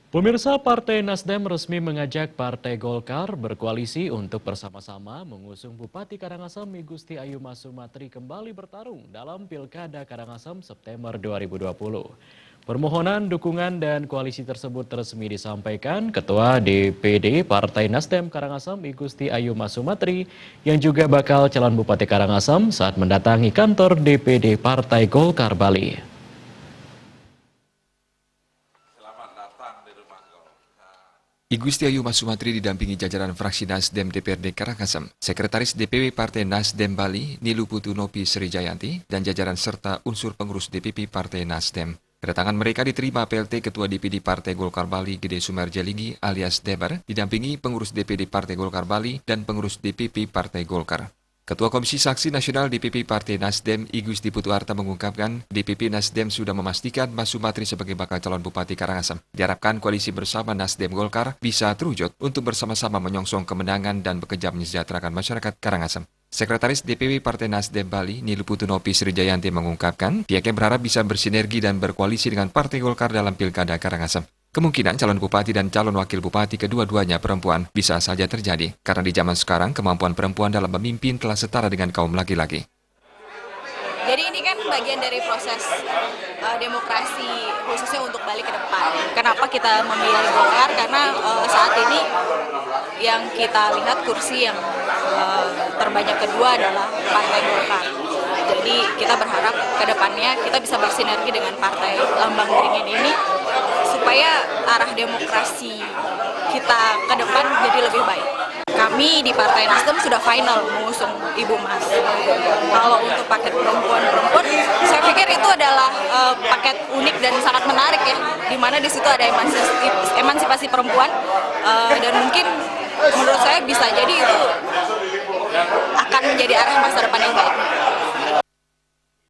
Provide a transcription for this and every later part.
Pemirsa, Partai Nasdem resmi mengajak Partai Golkar berkoalisi untuk bersama-sama mengusung Bupati Karangasem Igusti Ayu Masumatri kembali bertarung dalam Pilkada Karangasem September 2020. Permohonan dukungan dan koalisi tersebut resmi disampaikan Ketua DPD Partai Nasdem Karangasem Igusti Ayu Masumatri yang juga bakal calon Bupati Karangasem saat mendatangi kantor DPD Partai Golkar Bali. Igusti Ayu Masumatri didampingi jajaran fraksi Nasdem DPRD Karangasem, Sekretaris DPW Partai Nasdem Bali Nilu Putu Nopi Sri Jayanti, dan jajaran serta unsur pengurus DPP Partai Nasdem. Kedatangan mereka diterima PLT Ketua DPD Partai Golkar Bali Gede Sumerjaligi alias Debar, didampingi pengurus DPD Partai Golkar Bali dan pengurus DPP Partai Golkar. Ketua Komisi Saksi Nasional DPP Partai Nasdem Igusti Putu Arta mengungkapkan DPP Nasdem sudah memastikan Masumatri sebagai bakal calon Bupati Karangasem. Diharapkan koalisi bersama Nasdem Golkar bisa terwujud untuk bersama-sama menyongsong kemenangan dan bekerja mensejahterakan masyarakat Karangasem. Sekretaris DPW Partai Nasdem Bali Nilu Putu Nopi Sri Jayanti mengungkapkan pihaknya berharap bisa bersinergi dan berkoalisi dengan Partai Golkar dalam Pilkada Karangasem. Kemungkinan calon bupati dan calon wakil bupati kedua-duanya perempuan bisa saja terjadi, karena di zaman sekarang kemampuan perempuan dalam memimpin telah setara dengan kaum laki-laki. Jadi ini kan bagian dari proses demokrasi khususnya untuk balik ke depan. Kenapa kita memilih Golkar? Karena saat ini yang kita lihat kursi yang terbanyak kedua adalah Partai Golkar. Jadi kita berharap ke depannya kita bisa bersinergi dengan Partai Lambang Beringin ini supaya arah demokrasi kita ke depan jadi lebih baik. Kami di Partai Nasdem sudah final mengusung Ibu Mas. Kalau untuk paket perempuan-perempuan, saya pikir itu adalah paket unik dan sangat menarik ya, di mana di situ ada emansipasi perempuan dan mungkin menurut saya bisa jadi itu akan menjadi arah masa depan yang baik.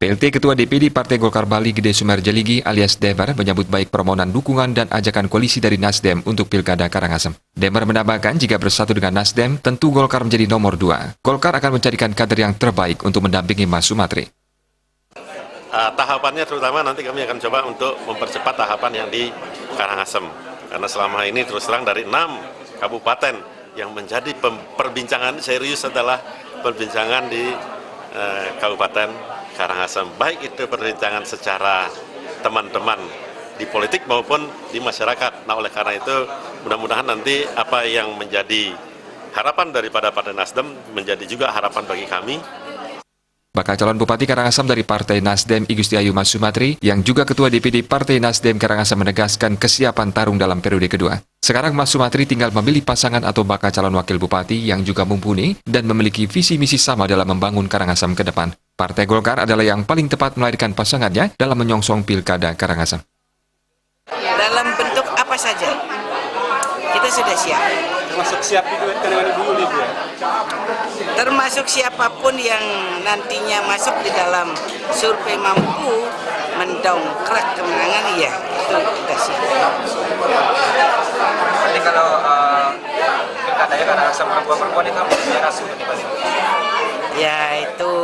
PLT Ketua DPD Partai Golkar Bali Gede Sumerjaligi alias Debar menyambut baik permohonan dukungan dan ajakan koalisi dari Nasdem untuk Pilkada Karangasem. Debar menambahkan jika bersatu dengan Nasdem, tentu Golkar menjadi nomor 2. Golkar akan mencarikan kader yang terbaik untuk mendampingi Masumatri. Tahapannya terutama nanti kami akan coba untuk mempercepat tahapan yang di Karangasem. Karena selama ini terus terang dari 6 kabupaten yang menjadi perbincangan serius adalah perbincangan di Kabupaten Karangasem, baik itu perbincangan secara teman-teman di politik maupun di masyarakat. Nah, oleh karena itu mudah-mudahan nanti apa yang menjadi harapan daripada Partai Nasdem menjadi juga harapan bagi kami. Bakal calon Bupati Karangasem dari Partai Nasdem Igusti Ayu Masumatri yang juga Ketua DPD Partai Nasdem Karangasem menegaskan kesiapan tarung dalam periode kedua. Sekarang Masumatri tinggal memilih pasangan atau bakal calon wakil bupati yang juga mumpuni dan memiliki visi misi sama dalam membangun Karangasem ke depan. Partai Golkar adalah yang paling tepat melahirkan pasangannya dalam menyongsong Pilkada Karangasem. Dalam bentuk apa saja, kita sudah siap. Termasuk siap dengan Ibu Yuli, Bu? Termasuk siapapun yang nantinya masuk di dalam survei mampu mendongkrak kemenangan, ya itu kita siap. Jadi kalau pilkadanya Karangasem perempuan itu apa seperti apa? Ya itu,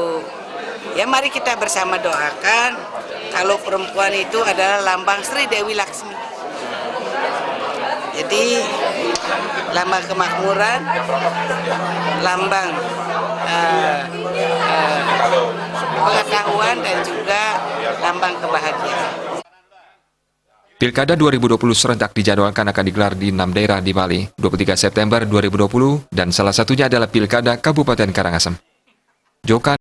ya mari kita bersama doakan. Kalau perempuan itu adalah lambang Sri Dewi Laksmi. Jadi lambang kemakmuran, lambang pengetahuan dan juga lambang kebahagiaan. Pilkada 2020 serentak dijadwalkan akan digelar di 6 daerah di Bali, 23 September 2020, dan salah satunya adalah Pilkada Kabupaten Karangasem. Joka